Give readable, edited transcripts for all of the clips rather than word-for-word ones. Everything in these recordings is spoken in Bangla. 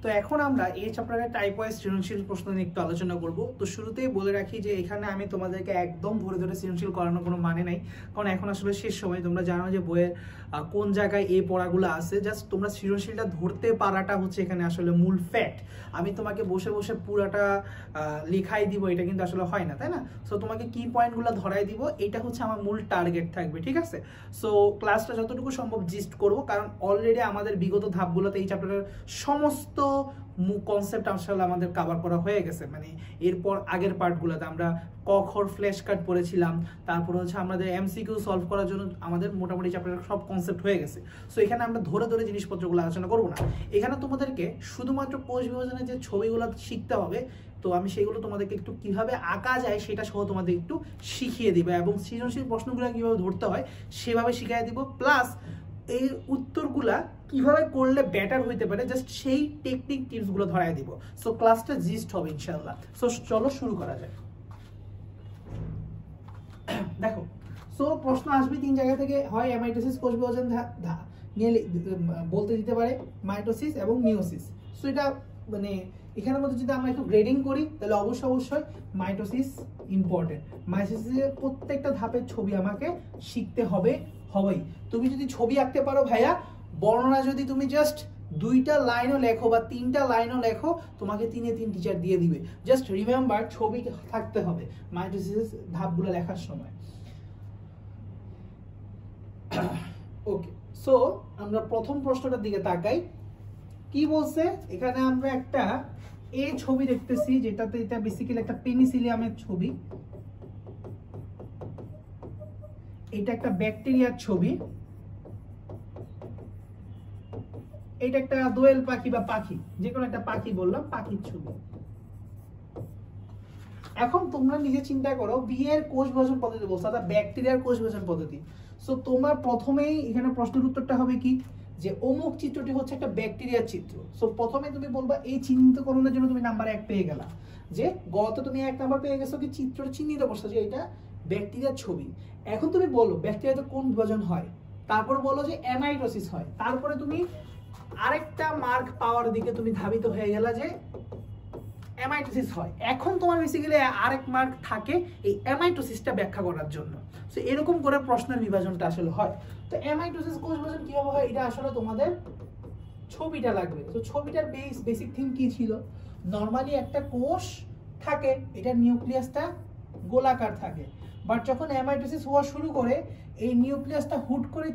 তো এখন আমরা এই চ্যাপ্টারে টাইপ ওয়াইজ সৃজনশীল প্রশ্ন নিয়ে একটু আলোচনা করব। তো শুরুতেই বলে রাখি যে এখানে আমি তোমাদেরকে একদম ধরে ধরে সৃজনশীল করানোর কোনো মানে নাই, কারণ এখন আসলে শেষ সময়। তোমরা জানো যে বইয়ের কোন জায়গায় এই পড়াগুলো আছে, জাস্ট তোমরা সৃজনশীলটা ধরতে পারাটা হচ্ছে এখানে আসলে মূল ফ্যাক্ট। আমি তোমাকে বসে বসে পুরাটা লেখাই দিব, এটা কিন্তু আসলে হয় না, তাই না? সো তোমাকে কি পয়েন্টগুলো ধরাই দিব, এটা হচ্ছে আমার মূল টার্গেট থাকবে, ঠিক আছে? সো ক্লাসটা যতটুকু সম্ভব জিস্ট করব, কারণ অলরেডি আমাদের বিগত ধাপগুলোতে এই চ্যাপ্টারের সমস্ত কনসেপ্ট আসলে আমাদের কভার করা হয়ে গেছে। মানে এরপর আগের পার্টগুলোতে আমরা ক খর ফ্ল্যাশ কার্ড পড়েছিলাম, তারপর হচ্ছে আমাদের এমসিকিউ সলভ করার জন্য আমাদের মোটামুটি চ্যাপ্টারের সব কনসেপ্ট হয়ে গেছে। সো এখানে আমরা ধরে ধরে জিনিসপত্রগুলো আলোচনা করবো না। এখানে তোমাদেরকে শুধুমাত্র কোষ বিভাজনের যে ছবিগুলো শিখতে হবে, তো আমি সেগুলো তোমাদেরকে একটু কিভাবে আঁকা যায় সেটা সহ তোমাদের একটু শিখিয়ে দিব, এবং সৃজনশীল প্রশ্নগুলো কিভাবে ধরতে হয় সেভাবে শিখিয়ে দিব। প্লাস এই উত্তরগুলা কিভাবে করলে বেটার হইতে পারে, জাস্ট সেই টেকনিক টিপসগুলো ধরাই দিব। সো ক্লাসটা জিস্ট হবে ইনশাআল্লাহ। সো চলো শুরু করা যায়। দেখো, সো প্রশ্ন আসবে তিন জায়গা থেকে, হয় অ্যামাইটোসিস কোষ বিভাজন নিয়ে বলতে দিতে পারে, মাইটোসিস এবং মিওসিস। সো এটা মানে এখানের মধ্যে যদি আমরা একটু গ্রেডিং করি তাহলে অবশ্যই মাইটোসিস ইম্পর্টেন্ট। মাইটোসিসের প্রত্যেকটা ধাপের ছবি আমাকে শিখতে হবেই। তুমি যদি ছবি আঁকতে পারো ভাইয়া, বর্ণনা যদি তুমি জাস্ট 2টা লাইনও লেখো বা 3টা লাইনও লেখো, তোমাকে 3-এ 3 টিচার দিয়ে দিবে। জাস্ট রিমেম্বার ছবি থাকতে হবে মাইটোসিস ধাপগুলো লেখার সময়। ওকে, সো আমরা প্রথম প্রশ্নটার দিকে তাকাই। কি বলছে এখানে? আমরা একটা এই ছবি দেখতেছি, যেটাতে এটা বেসিক্যালি একটা পেনিসিলিয়ামের ছবি, এটা একটা ব্যাকটেরিয়ার ছবি, এটা একটা দোয়েল পাখি বা পাখি, যে কোনো একটা পাখি বললাম, পাখির ছবি। এখন তোমরা নিজে চিন্তা করো, বিয়ের কোষ বিভাজন পদ্ধতি বলছো, অর্থাৎ ব্যাকটেরিয়ার কোষ বিভাজন পদ্ধতি। সো তোমার প্রথমেই এখানে প্রশ্নের উত্তরটা হবে কি, যে অমুক চিত্রটি হচ্ছে একটা ব্যাকটেরিয়ার চিত্র। সো প্রথমে তুমি বলবা, এই চিহ্নিতকরণের জন্য তুমি নাম্বার 1 পেয়ে গেলা, যে গত তুমি 1 নাম্বার পেয়ে গেছো কি চিত্র চিহ্নিত করছো যে এটা ব্যাকটেরিয়ার ছবি। এখন তুমি বলো ব্যাকটেরিয়াতে কোন বিভাজন হয়, তারপর বলো যে অ্যামাইটোসিস হয়, তারপরে তুমি আরেকটা মার্ক পাওয়ার দিকে তুমি ধাবিত হয়ে গেলা যে অ্যামাইটোসিস হয়। এখন তোমার বেসিক্যালি আরেক মার্ক থাকে এই অ্যামাইটোসিসটা ব্যাখ্যা করার জন্য। সো এরকম করে প্রশ্নের বিভাজনটা আসলে হয়। তো অ্যামাইটোসিস কোষ বিভাজন কিভাবে হয়, এটা আসলে তোমাদের ছবিটা লাগবে। তো ছবিটার বেসিক থিম কি ছিল? নরমালি একটা কোষ থাকে, এটার নিউক্লিয়াসটা গোলাকার থাকে, বাট যখন অ্যামাইটোসিস হওয়া শুরু করে, এই নিউক্লিয়াসটা হুট করে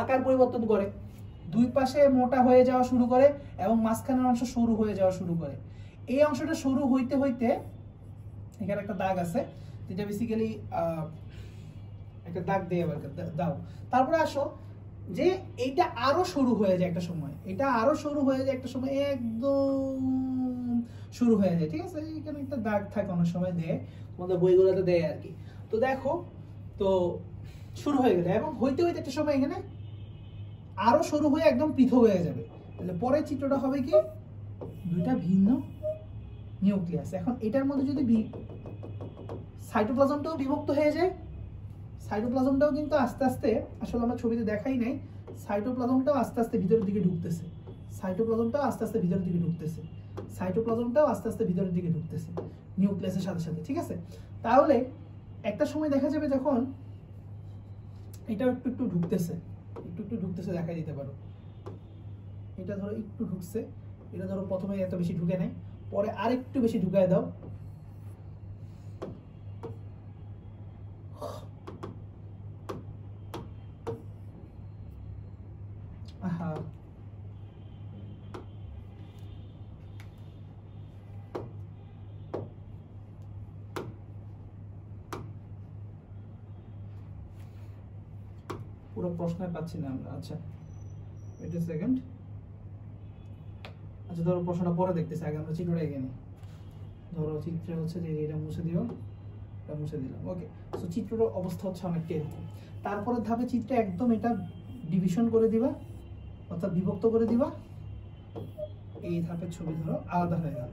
আকার পরিবর্তন করে, দুই পাশে মোটা হয়ে যাওয়া শুরু করে এবং মাঝখানের অংশ সরু হয়ে যাওয়া শুরু করে। এই অংশটা সরু হইতে হইতে, এখানে একটা দাগ আছে, যেটা বেসিক্যালি একটা দাগ দিয়ে দাও। তারপরে আসো যে এইটা আরো সরু হয়ে যায় একটা সময়, এটা আরো সরু হয়ে যায় একটা সময়, একদম শুরু হয়ে যায়, ঠিক আছে? এখানে একটা দাগ থাকে, অনেক সময় দেয়, তোমাদের বইগুলোতে দেয় আর কি। তো দেখো, তো শুরু হয়ে গেলে এবং হইতে হইতে একটা সময় এখানে আরো সরু হয়ে একদম পৃথক হয়ে যাবে। তাহলে পরের চিত্রটা হবে কি, দুইটা ভিন্ন নিউক্লিয়াস। এখন এটার মধ্যে যদি সাইটোপ্লাজমটাও বিভক্ত হয়ে যায়, সাইটোপ্লাজমটাও কিন্তু আস্তে আস্তে, আসলে আমরা ছবিতে দেখাই নাই, সাইটোপ্লাজমটাও আস্তে আস্তে ভিতরের দিকে ঢুকতেছে, সাইটোপ্লাজমটাও আস্তে আস্তে ভিতরের দিকে ঢুকতেছে, সাইটোপ্লাজমটাও আস্তে আস্তে ভিতরের দিকে ঢুকতেছে নিউক্লিয়াসের সাথে সাথে, ঠিক আছে? তাহলে একটা সময় দেখা যাবে যখন এটাও একটু একটু ঢুকতেছে, দেখাই দিতে পারো, এটা ধরো একটু ঢুকছে, এটা ধরো প্রথমে এত বেশি ঢুকে নাই, পরে আরেকটু বেশি ঢুকায় দাও, আহা পুরো প্রশ্ন পাচ্ছি না আমরা। আচ্ছা ওয়েট আ সেকেন্ড, আচ্ছা ধরো প্রশ্নটা পরে দেখতেছি, আগে আমরা চিত্রটা এখানে ধরো, চিত্র হচ্ছে যে এটা মুছে দিও, এটা মুছে দিলাম, ওকে। সো চিত্রটার অবস্থা হচ্ছে অনেকটা এরকম। তারপরে ধাপে চিত্র একদম এটা ডিভিশন করে দিবা, অর্থাৎ বিভক্ত করে দিবা, এই ধাপের ছবি ধরো আলাদা হয়ে গেল।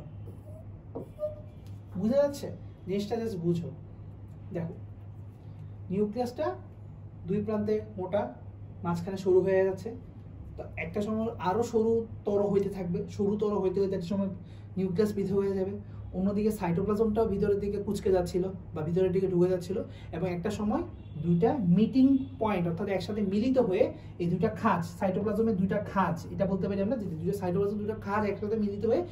বুঝা যাচ্ছে জিনিসটা? জাস্ট বুঝো। দেখো নিউক্লিয়াসটা দুই প্রান্তে মোটা, মাঝখানে সরু হয়ে যাচ্ছে, তো একটা সময় আরো সরুতর হইতে থাকবে, সরুতর হইতে হইতে একটা সময় নিউক্লিয়াস পৃথক হয়ে যাবে, অন্যদিকে সাইটোপ্লাজমটাও ভিতরের দিকে কুচকে যাচ্ছিল বা ভিতরের দিকে ঢুকে যাচ্ছিল, এবং একটা সময় দুইটা মিটিং পয়েন্ট অর্থাৎ একসাথে মিলিত হয়ে এই দুইটা খাঁজ, সাইটোপ্লাজমের দুইটা খাঁজ, এটা বলতে পারি আমরা যে দুইটা সাইটোপ্লাজম দুইটা খাঁজ একসাথে মিলিত হয়ে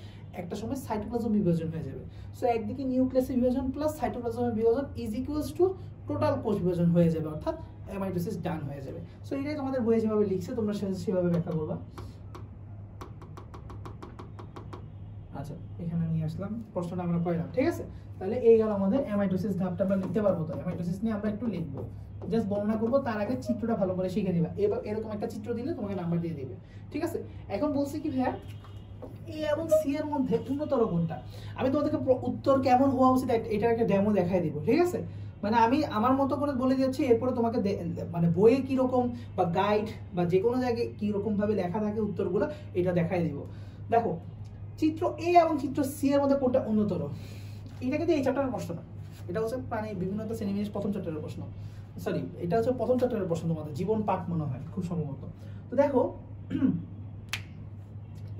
একটা সময় সাইটোপ্লাজম বিভাজন হয়ে যাবে। সো একদিকে নিউক্লিয়াসের বিভাজন প্লাস সাইটোপ্লাজমের বিভাজন ইজ ইকুয়ালস টু টোটাল কোষ বিভাজন হয়ে যাবে, অর্থাৎ মাইটোসিস ডান হয়ে যাবে। সো এটাই তোমাদের বইয়ে যেভাবে লিখছে তোমরা সেভাবে ব্যাখ্যা করবা। আচ্ছা, এখানে নিয়ে আসলাম, প্রশ্নটা আমরা পাইলাম, ঠিক আছে। তাহলে এই গেল আমাদের অ্যামাইটোসিস ধাপটা আমরা লিখতে পারবো। তো অ্যামাইটোসিস নিয়ে আমরা একটু লিখবো, জাস্ট বর্ণনা করবো, তার আগে চিত্রটা ভালো করে শিখে দিবা। এবার এরকম একটা চিত্র দিলে তোমাকে নাম্বার দিয়ে দিবে, ঠিক আছে। এখন বলছি কি ভাইয়া, এ এবং সি এর মধ্যে উন্নতর কোনটা? আমি তোমাদেরকে উত্তর কেমন হওয়া উচিত এটার একটা ডেমো দেখাই দিব, ঠিক আছে। মানে আমি আমার মতো করে বলে যাচ্ছি, এরপরে তোমাকে মানে বইয়ে কিরকম বা গাইড বা যে কোনো জায়গায় কিরকম ভাবে লেখা থাকে উত্তরগুলো এটা দেখাই দিব। দেখো, চিত্র এ এবং চিত্র সি এর মধ্যে কোনটা উন্নতর? এটা কিন্তু এই চ্যাপ্টারের প্রশ্ন না, এটা হচ্ছে প্রাণী বিভিন্নতা শ্রেণীবিন্যাস প্রথম চ্যাপ্টারের প্রশ্ন, সরি এটা হচ্ছে প্রথম চ্যাপ্টারের প্রশ্ন, তোমাদের জীবন পাঠ মনে হয় খুব সম্ভবত। তো দেখো,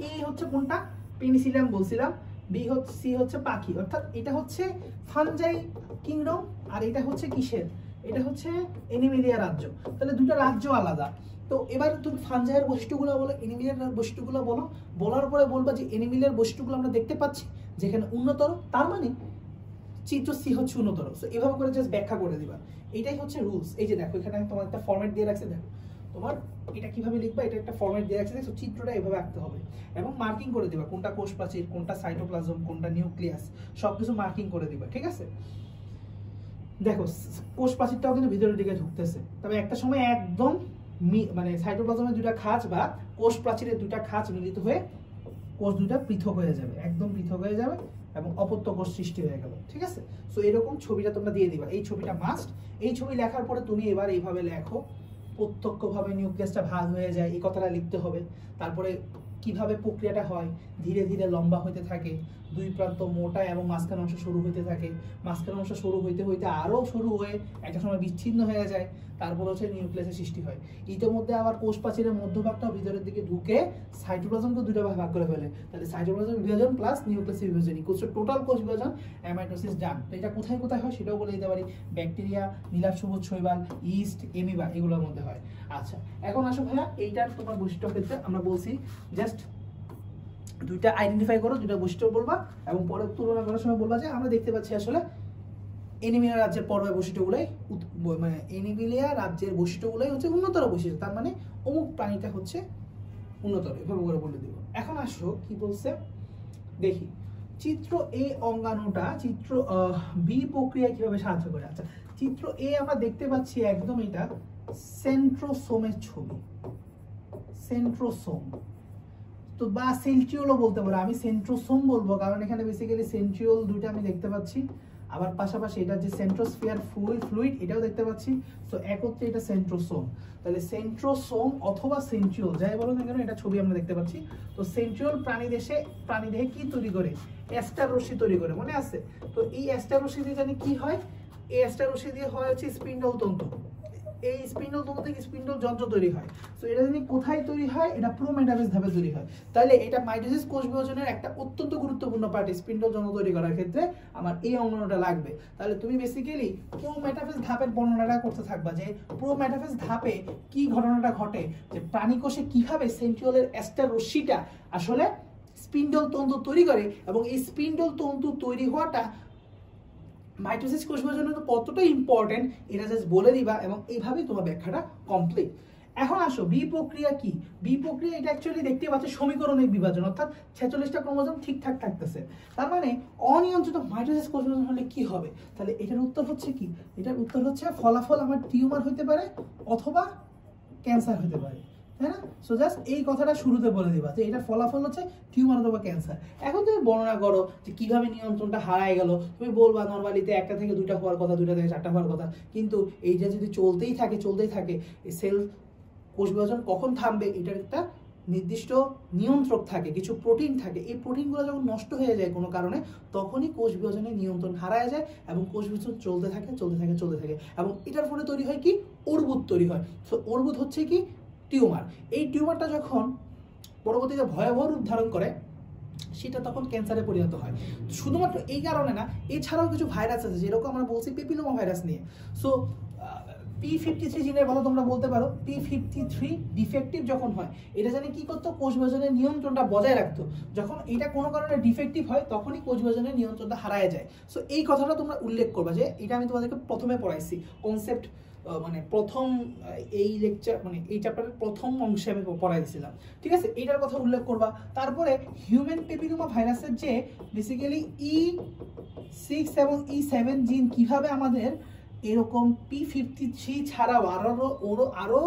এ হচ্ছে কোনটা? পেনিসিলিয়াম বলছিলাম। বি হচ্ছে, সি হচ্ছে পাখি, অর্থাৎ এটা হচ্ছে ফানজাই কিংডম, আর এটা হচ্ছে কিসের? এটা হচ্ছে এনিমিলিয়া রাজ্য। তাহলে দুটো রাজ্য আলাদা। তো এবার তুমি ফানজাইয়ের বৈশিষ্ট্যগুলো বলো, এনিমিলিয়ার বৈশিষ্ট্যগুলো বলো, বলার পরে বলবা যে এনিমিলিয়ার বৈশিষ্ট্যগুলো আমরা দেখতে পাচ্ছি যেখানে উন্নতর, তার মানে চিত্র সি হচ্ছে উন্নতর। সো এভাবে করে জাস্ট ব্যাখ্যা করে দিবা, এটাই হচ্ছে রুলস। এই যে দেখো, এখানে তোমার একটা ফরম্যাট দিয়ে রাখছে, দেখো তোমার এটা কিভাবে লিখবা, এটা একটা ফরম্যাট দিয়ে রাখছে, দেখো চিত্রটা এভাবে আঁকতে হবে এবং মার্কিং করে দিবা কোনটা কোষ প্রাচীর, কোনটা সাইটোপ্লাজম, কোনটা নিউক্লিয়াস, সবকিছু মার্কিং করে দিবা, ঠিক আছে। দেখো, কোষ প্রাচীরটাও কিন্তু ভিতরের দিকে ঢুকতেছে, তবে একটা সময় একদম মানে সাইটোপ্লাজমের দুইটা খাঁজ বা কোষ প্রাচীরের দুইটা খাঁজ মিলিত হয়ে কোষ দুইটা পৃথক হয়ে যাবে, একদম পৃথক হয়ে যাবে এবং অপত্য কোষ সৃষ্টি হয়ে গেল, ঠিক আছে। সো এরকম ছবিটা তোমরা দিয়ে দিবা, এই ছবিটা মাস্ট। এই ছবি লেখার পরে তুমি এবার এইভাবে লেখো, প্রত্যক্ষভাবে নিউক্লিয়াসটা ভাগ হয়ে যায়, এই কথাটা লিখতে হবে। তারপরে কিভাবে প্রক্রিয়াটা হয়, ধীরে ধীরে লম্বা হতে থাকে, দুই প্রান্ত মোটা এবং মাঝখান অংশ সরু হতে থাকে, মাঝখান অংশ সরু হইতে হইতে আরও সরু হয়ে একটা সময় বিচ্ছিন্ন হয়ে যায়, তারপর হচ্ছে নিউক্লিয়াসের সৃষ্টি হয়। ইতিমধ্যে আবার কোষ প্রাচীরের মধ্যভাগটাও ভিতরের দিকে ঢুকে সাইটোপ্লাজমকে দুটো ভাগ করে ফেলে। তাহলে সাইটোপ্লাজম বিভাজন প্লাস নিউক্লিয়াসের বিভাজন ইকুয়ালস টু টোটাল কোষ বিভাজন, অ্যামাইটোসিস ডান। তো এটা কোথায় কোথায় হয় সেটাও বলে দিতে পারি, ব্যাকটেরিয়া, নীলাভ সবুজ শৈবাল, ইস্ট, এমিবা, এগুলোর মধ্যে হয়। আচ্ছা, এখন আসো ভাইয়া, এইটার তোমার বৈশিষ্ট্য ক্ষেত্রে আমরা বলছি জাস্ট দুইটা আইডেন্টিফাই করো, দুইটা বৈশিষ্ট্য বলবা এবং পরে তুলনা করার সময় বলবা যে আমরা দেখতে পাচ্ছি আসলে এনিমিলিয়া রাজ্যের পর্বের বৈশিষ্ট্যগুলোই, মানে এনিমিলিয়া রাজ্যের বৈশিষ্ট্যগুলোই হচ্ছে উন্নতর বৈশিষ্ট্য, তার মানে অমুক প্রাণীটা হচ্ছে উন্নতর, এভাবে করে বলে দিব। এখন আসো কি বলছে দেখি, চিত্র এ অঙ্গাণুটা চিত্র বি প্রক্রিয়ায় কিভাবে সাহায্য করে। আচ্ছা, চিত্র এ আমরা দেখতে পাচ্ছি একদম এটা সেন্ট্রোসোমের ছবি, সেন্ট্রোসোম, তো বা সেন্ট্রিওলও বলতে পারো, আমি সেন্ট্রোসোম বলবো কারণ এখানে বেসিক্যালি সেন্ট্রিওল দুইটা আমি দেখতে পাচ্ছি, আবার পাশাপাশি এটা যে সেন্ট্রোস্ফিয়ার ফ্লুইড এটাও দেখতে পাচ্ছি। তো একত্রে এটা সেন্ট্রোসোম, তাহলে সেন্ট্রোসোম অথবা সেন্ট্রিওল যাই বলো না কেন, এটা ছবি আমরা দেখতে পাচ্ছি। তো সেন্ট্রিওল প্রাণীদেহে কি তৈরি করে? অ্যাস্টার রশ্মি তৈরি করে, মনে আছে? তো এই অ্যাস্টার রশ্মি দিয়ে জানি কি হয়, এই অ্যাস্টার রশ্মি দিয়ে হয় হচ্ছে স্পিন্ডল তন্তু, এই স্পিন্ডল তন্তু থেকে স্পিন্ডল যন্ত্র তৈরি হয়। তো এটা যদি কোথায় তৈরি হয়, এটা প্রোমেটাফেজ ধাপে তৈরি হয়। তাহলে এটা মাইটোসিস কোষ বিভাজনের একটা অত্যন্ত গুরুত্বপূর্ণ পার্ট, স্পিন্ডল যন্ত্র তৈরি করার ক্ষেত্রে আমার এই অঙ্গনটা লাগবে। তাহলে তুমি বেসিক্যালি প্রোমেটাফেজ ধাপের বর্ণনাটা করতে থাকবা যে প্রোমেটাফেজ ধাপে কি ঘটনাটা ঘটে, যে প্রাণী কোষে কিভাবে সেন্ট্রিওলের অ্যাস্টার রশ্মিটা আসলে স্পিন্ডল তন্তু তৈরি করে এবং এই স্পিন্ডল তন্তু তৈরি হওয়াটা মাইটোসিস কোষ বিভাজনের তো কতটা ইম্পর্টেন্ট এটা জাস্ট বলে দিবা এবং এইভাবেই তোমার ব্যাখ্যাটা কমপ্লিট। এখন আসো বি প্রক্রিয়া কি? বি প্রক্রিয়া এটা অ্যাকচুয়ালি দেখতে পাচ্ছ সমীকরণিক বিভাজন, অর্থাৎ 46টা ক্রোমোজোম ঠিকঠাক থাকতেছে, তার মানে অনিয়ন্ত্রিত মাইটোসিস কোষ বিভাজন হলে কি হবে? তাহলে এটার উত্তর হচ্ছে কি? এটার উত্তর হচ্ছে ফলাফল আমার টিউমার হতে পারে অথবা ক্যান্সার হতে পারে, তাই না? সো জাস্ট এই কথাটা শুরুতে বলে দিবা যে এটার ফলাফল হচ্ছে টিউমার অথবা ক্যান্সার। এখন তুমি বর্ণনা করো যে কিভাবে নিয়ন্ত্রণটা হারায় গেল, তুমি বলবা নরমালিতে 1টা থেকে 2টা হওয়ার কথা, 2টা থেকে 4টা হওয়ার কথা, কিন্তু এইটা যদি চলতেই থাকে এই সেল কোষ বিভাজন কখন থামবে এটার একটা নির্দিষ্ট নিয়ন্ত্রক থাকে, কিছু প্রোটিন থাকে, এই প্রোটিনগুলো যখন নষ্ট হয়ে যায় কোনো কারণে তখনই কোষ বিভাজনের নিয়ন্ত্রণ হারায় যায় এবং কোষ বিভাজন চলতে থাকে এবং এটার ফলে তৈরি হয় কি? অর্বুদ তৈরি হয়। সো অর্বুদ হচ্ছে কি? টিউমার। এই টিউমারটা যখন পরবর্তীতে ভয়াবহ রূপ ধারণ করে সেটা তখন ক্যান্সারে পরিণত হয়। শুধুমাত্র এই কারণে না, এছাড়াও কিছু ভাইরাস আছে যেরকম আমরা বলছি পেপিলোমা ভাইরাস নিয়ে। সো P53 জিনের কথা তোমরা বলতে পারো। P53 ডিফেক্টিভ যখন হয়, এটা জানি কি করতো, কোষ বিভাজনের নিয়ন্ত্রণটা বজায় রাখতো। যখন এটা কোনো কারণে ডিফেক্টিভ হয় তখনই কোষ বিভাজনের নিয়ন্ত্রণটা হারায় যায়। সো এই কথাটা তোমরা উল্লেখ করবা, যে এটা আমি তোমাদেরকে প্রথমে পড়াইছি কনসেপ্ট, মানে প্রথম এই লেকচার মানে এই চ্যাপ্টারের প্রথম অংশে আমি পড়াই দিয়েছিলাম, ঠিক আছে? এইটার কথা উল্লেখ করবা। তারপরে হিউম্যান পেপিলোমা ভাইরাসের যে বেসিক্যালি E6 এবং E7 জিন কিভাবে আমাদের এরকম P53 ছাড়াও আরো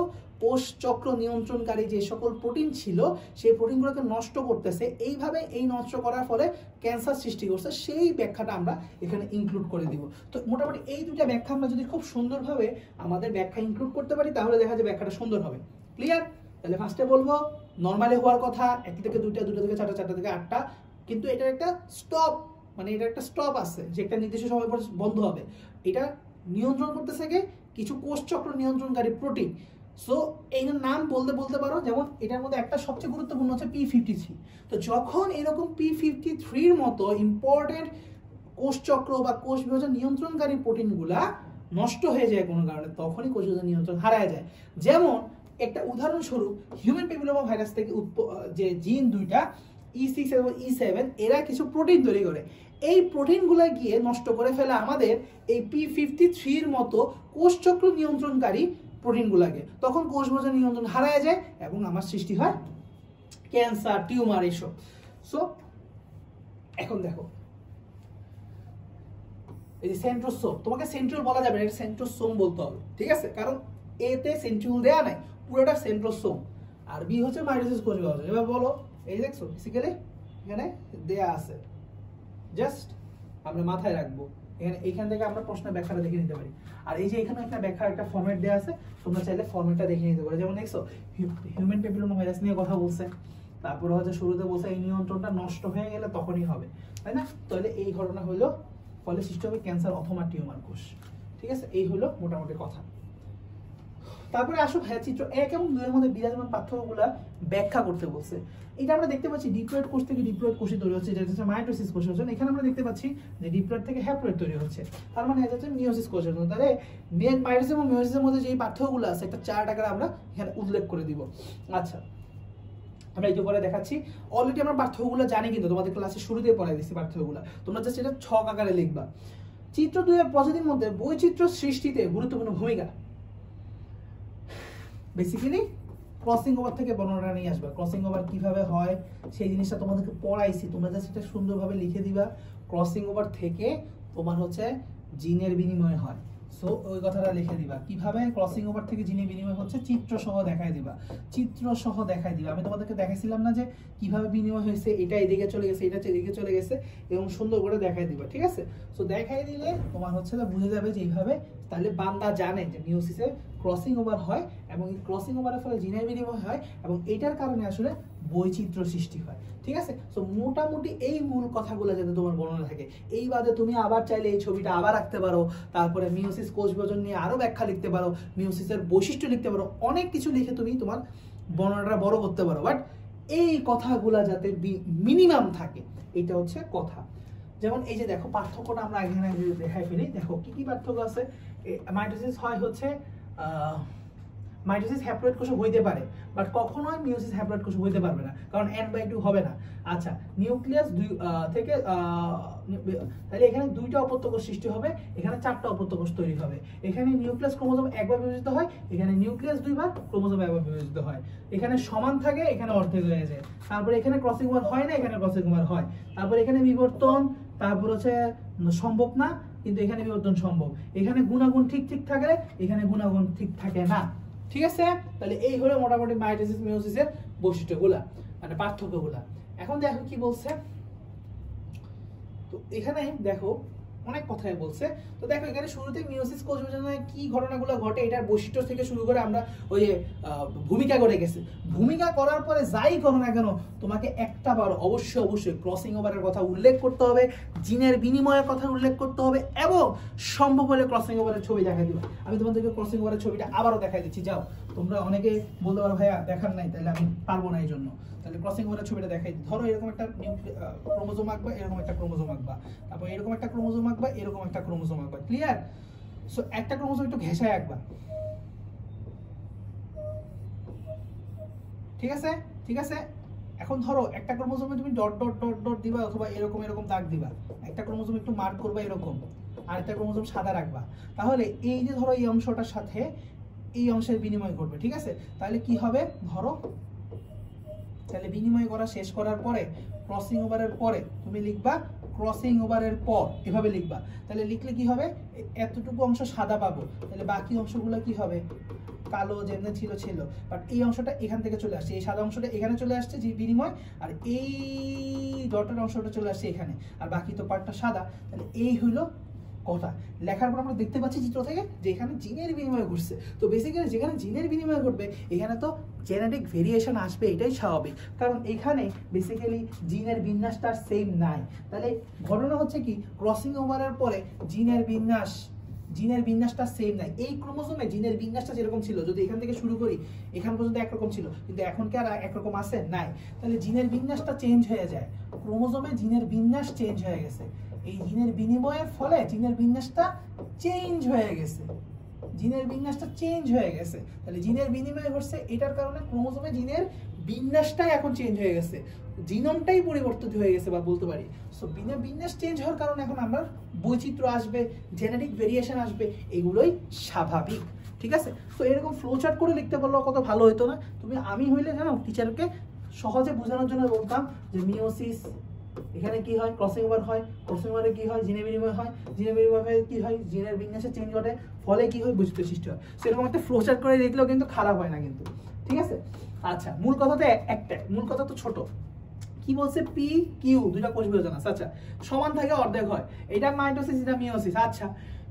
কোষ চক্র নিয়ন্ত্রণকারী যে সকল প্রোটিন ছিল সেই প্রোটিনগুলোকে নষ্ট করতেছে, এইভাবে এই নষ্ট করার ফলে ক্যান্সার সৃষ্টি করছে, সেই ব্যাখ্যাটা আমরা এখানে ইনক্লুড করে দিব। তো মোটামুটি এই দুটা ব্যাখ্যা আমরা যদি খুব সুন্দরভাবে আমাদের ব্যাখ্যা ইনক্লুড করতে পারি তাহলে দেখা যায় ব্যাখ্যাটা সুন্দর হবে। ক্লিয়ার? তাহলে ফার্স্টে বলবো নর্মালি হওয়ার কথা 1 থেকে 2টা, 2টা থেকে 4টা, 4টা থেকে 8টা, কিন্তু এটার একটা স্টপ, মানে এটা একটা স্টপ আছে যে একটা নির্দিষ্ট সময় পর বন্ধ হবে। এটা নিয়ন্ত্রণ করতেছে কে? কিছু কোষ চক্র নিয়ন্ত্রণকারী প্রোটিন। সো এইটার নাম বলতে পারো, যেমন এটার মধ্যে একটা সবচেয়ে গুরুত্বপূর্ণ হচ্ছে P53। তো যখন এরকম P53 মতো ইম্পর্টেন্ট কোষ চক্র বা কোষ বিভাজন নিয়ন্ত্রণকারী প্রোটিনগুলা নষ্ট হয়ে যায় কোনো কারণে, তখনই কোষ বিভাজন নিয়ন্ত্রণ হারায় যায়। যেমন একটা উদাহরণস্বরূপ হিউম্যান পেপিলোমা ভাইরাস থেকে যে জিন দুইটা E6 এবং E7 এরা কিছু প্রোটিন তৈরি করে, এই প্রোটিনগুলো গিয়ে নষ্ট করে ফেলে আমাদের এই P53 মতো কোষচক্র নিয়ন্ত্রণকারী প্রোটিনগুলোকে, তখন কোষ বিভাজন নিয়ন্ত্রণ হারায় যায় এবং আমার সৃষ্টি হয় ক্যান্সার, টিউমার, এসব। সো এখন দেখো এই যে সেন্ট্রোসোম, তোমাকে সেন্ট্রিওল বলা যাবে না, এটা সেন্ট্রোসোম বলতে হবে, ঠিক আছে? কারণ এতে সেন্ট্রিওল দেয়া নাই, পুরোটা সেন্ট্রোসোম। আর বি হচ্ছে মাইটোসিস কোষ বিভাজন। এবার বলো, এই দেখছো বেসিক্যালি এখানে দেয়া আছে, জাস্ট আমরা মাথায় রাখবো। এইখান থেকে আমরা প্রশ্নের ব্যাখ্যাটা দেখে নিতে পারি। আর এই যে এখানে একটা ব্যাখ্যা, একটা ফরম্যাট দেওয়া আছে, তোমরা চাইলে ফরম্যাটটা দেখে নিতে পারো। যেমন দেখছো হিউম্যান পেপিলোমা ভাইরাস নিয়ে কথা বলছে, তারপরে হচ্ছে শুরুতে বলছে এই নিয়ন্ত্রণটা নষ্ট হয়ে গেলে তখনই হবে, তাই না? তাহলে এই ঘটনা হলো ফলে সৃষ্টি হবে ক্যান্সার অথবা টিউমার কোষ, ঠিক আছে? এই হলো মোটামুটি কথা। তারপরে আসো ভাইয়া চিত্র 1 এবং 2 এর মধ্যে বিরাজমান পার্থক্যগুলো ব্যাখ্যা করতে বলছে। এটা আমরা দেখতে পাচ্ছি ডিপ্লয়েড কোষ থেকে ডিপ্লয়েড কোষই তৈরি হচ্ছে, যেটা হচ্ছে মাইটোসিস কোষের জন্য। এখানে আমরা দেখতে পাচ্ছি যে ডিপ্লয়েড থেকে হ্যাপ্লয়েড তৈরি হচ্ছে, তার মানে এটা হচ্ছে মিওসিস কোষের জন্য। তাহলে মাইটোসিস এবং মিওসিসের মধ্যে যে পার্থক্যগুলো আছে একটা চার্ট আকারে আমরা এখানে উল্লেখ করে দিব। আচ্ছা, আমরা এই যে পরে দেখাচ্ছি, অলরেডি আমরা পার্থক্যগুলো জানি, কিন্তু তোমাদের ক্লাসে শুরুতে পড়াই দিচ্ছি পার্থক্যগুলো, তোমরা জাস্ট এটা ছক আকারে লিখবা। চিত্র 2 এর প্রজাতির মধ্যে বৈচিত্র্য সৃষ্টিতে গুরুত্বপূর্ণ ভূমিকা, বেসিক্যালি ক্রসিং ওভার থেকে বর্ণনা নিয়ে আসবে। ক্রসিং ওভার কিভাবে হয় সেই জিনিসটা তোমাদেরকে পড়াইছি, তোমরা জাস্ট এটা সুন্দরভাবে লিখে দিবা। ক্রসিং ওভার থেকে তোমার হচ্ছে জিনের বিনিময় হয়, সো ওই কথাটা লিখে দিবা। কিভাবে ক্রসিং ওভার থেকে জিনের বিনিময় হচ্ছে চিত্র সহ দেখাই দিবা, চিত্র সহ দেখাই দিবা। আমি তোমাদেরকে দেখাইছিলাম না যে কিভাবে বিনিময় হয়েছে, এটা এদিকে চলে গেছে, এটা এদিকে চলে গেছে, এবং সুন্দর করে দেখাই দিবা, ঠিক আছে? সো দেখাই দিলে তোমার হচ্ছে বুঝে যাবে যে এইভাবে, তাহলে বান্দা জানে যে মিওসিসে ক্রসিং ওভার হয় এবং এই ক্রসিং ওভারের ফলে জিনের বিনিময় হয় এবং এটার কারণে আসলে বৈচিত্র্য সৃষ্টি হয়, ঠিক আছে? সো মোটামুটি এই মূল কথাগুলো যাতে তোমার বর্ণনা থাকে। এই বাদে তুমি আবার চাইলে এই ছবিটা আবার রাখতে পারো, তারপরে মিওসিস কোষ বিভাজন নিয়ে আরো ব্যাখ্যা লিখতে পারো, মিওসিসের বৈশিষ্ট্য লিখতে পারো, অনেক কিছু লিখে তুমি তোমার বর্ণনাটা বড় করতে পারো। বাট এই কথাগুলা যাতে মিনিমাম থাকে, এটা হচ্ছে কথা। যেমন এই যে দেখো পার্থক্যটা আমরা এখানে দেখাই ফেলি, দেখো কি কি পার্থক্য আছে। মাইটোসিস হয় হচ্ছে মাইটোসিস হ্যাপ্লয়েড কোষ হইতে পারে, বাট কখনোই মিওসিস হ্যাপ্লয়েড কোষ হইতে পারবে না, কারণ n/2 হবে না। আচ্ছা, নিউক্লিয়াস 2 থেকে তাহলে এখানে 2টা অপত্য কোষ সৃষ্টি হবে, এখানে 4টা অপত্য কোষ তৈরি হবে। এখানে নিউক্লিয়াস ক্রোমোজোম একবার বিভাজিত হয়, এখানে নিউক্লিয়াস 2 বার, ক্রোমোজোম একবার বিভাজিত হয়। এখানে সমান থাকে, এখানে অর্ধেক হয়ে যায়। তারপরে এখানে ক্রসিং ওভার হয় না, এখানে ক্রসিং ওভার হয়। তারপর এখানে বিবর্তন, তারপর হচ্ছে সম্ভব না, কিন্তু এখানে বিবর্তন সম্ভব। এখানে গুণাগুণ ঠিক ঠিক থাকে, এখানে গুণাগুণ ঠিক থাকে না, ঠিক আছে? তাহলে এই হলো মোটামুটি মাইটোসিস মিওসিসের বৈশিষ্ট্যগুলা, মানে পার্থক্যগুলা। এখন দেখো কি বলছে, তো এখানে দেখো অনেক কথাই বলছে। তো দেখো এখানে শুরুতে মিওসিস কোষ বিভাজনে কি ঘটনাগুলো ঘটে এটার বৈশিষ্ট্য থেকে শুরু করে আমরা ওই যে ভূমিকা করে গেছে। ভূমিকা করার পরে যাই করো না কেন, তোমাকে একটা বার অবশ্যই ক্রসিং ওভারের কথা উল্লেখ করতে হবে, জিনের বিনিময়ের কথা উল্লেখ করতে হবে, এবং সম্ভব হলে ক্রসিং ওভারের ছবি দেখাই দিবে। আমি তোমাদেরকে ক্রসিং ওভারের ছবিটা আবারও দেখাই দিচ্ছি, যাও তোমরা অনেকে বলতে পারো ভাইয়া দেখার নাই, তাহলে আমি পারবো না এই জন্য। তাহলে ক্রসিং ওভারের ছবিটা দেখাই। ধরো এরকম একটা ক্রোমোজোম আঁকবা, এরকম একটা ক্রোমোজোম আঁকবা, তারপর এরকম একটা ক্রোমোজোম আঁকবা, এরকম একটা ক্রোমোজোম আঁকবা। ক্লিয়ার? সো একটা ক্রোমোজোম একটু ঘেঁষায় আঁকবা, ঠিক আছে? ঠিক আছে, এখন ধরো একটা ক্রোমোজোমে তুমি ডট ডট ডট ডট দিবা অথবা এরকম এরকম দাগ দিবা, একটা ক্রোমোজোম একটু মার্ক করবা এরকম, আর একটা ক্রোমোজোম সাদা রাখবা। তাহলে এই যে ধরো এই অংশটার সাথে এই অংশের বিনিময় করবে, ঠিক আছে? তাহলে কি হবে ধরো, তাহলে বিনিময় করা শেষ করার পরে ক্রসিং ওভারের পরে তুমি লিখবা ক্রসিং ওভারের পর, এভাবে লিখবা। তাহলে লিখলে কি হবে, এতটুকু অংশ সাদা পাবো, তাহলে বাকি অংশগুলো কি হবে, কালো যেমন ছিল ছিল, বাট এই অংশটা এখান থেকে চলে আসছে, এই সাদা অংশটা এখানে চলে আসছে যে বিনিময়, আর এই ডটের অংশটা চলে আসছে এখানে, আর বাকি তো পার্টটা সাদা। তাহলে এই হলো কথা। লেখার পর আমরা দেখতে পাচ্ছি চিত্র থেকে যে এখানে জিনের বিনিময় ঘটছে। তো বেসিক্যালি যেখানে জিনের বিনিময় ঘটবে এখানে তো জেনেটিক ভেরিয়েশন আসবে, এটাই স্বাভাবিক, কারণ এখানে বেসিক্যালি জিনের বিন্যাসটা সেম নাই। তাহলে ঘটনা হচ্ছে কি, ক্রসিং ওভারের পরে জিনের বিন্যাসটা সেম নাই। এই ক্রোমোজোমে জিনের বিন্যাসটা যেরকম ছিল, যদি এখান থেকে শুরু করি এখান পর্যন্ত একরকম ছিল, কিন্তু এখন কি আর একরকম আছে? নাই। তাহলে জিনের বিন্যাসটা চেঞ্জ হয়ে যায়, ক্রোমোজোমে জিনের বিন্যাস চেঞ্জ হয়ে গেছে। এই জিনের বিনিময়ের ফলে জিনের বিন্যাসটা চেঞ্জ হয়ে গেছে, জিনের বিন্যাসটা চেঞ্জ হয়ে গেছে। তাহলে জিনের বিনিময় ঘটছে, এটার কারণে ক্রোমোজোমে জিনের বিন্যাসটাই এখন চেঞ্জ হয়ে গেছে, জিনোমটাই পরিবর্তিত হয়ে গেছে বা বলতে পারি। সো বিন্যাস চেঞ্জ হওয়ার কারণে এখন আমরা বৈচিত্র্য আসবে, জেনেটিক ভেরিয়েশন আসবে, এগুলোই স্বাভাবিক, ঠিক আছে? তো এরকম ফ্লোচার্ট করে লিখতে পারলেও কত ভালো হতো না? আমি হইলে জানো টিচারকে সহজে বোঝানোর জন্য বলতাম যে মিওসিস, এখানে কি হয়, ক্রসিং ওভার হয়, ক্রসিং ওভারে কি হয়, জিনের বিনিময় হয়, জিনের বিনিময় কি হয়, জিনের বিন্যাসে চেঞ্জ ঘটে, ফলে কি হয়, বৈচিত্র্য সৃষ্টি হয়। সেরকম একটা ফ্লোচার্ট করে দেখলেও কিন্তু খারাপ হয় না কিন্তু, ঠিক আছে? আচ্ছা, মূল কথা তো একটাই, মূল কথা তো ছোট। কি বলছে, পি কিউ দুইটা কোষ বিভাজন আছে, আচ্ছা, সমান থাকে অর্ধেক হয়, এটা মাইটোসিস এটা মিওসিস। আচ্ছা,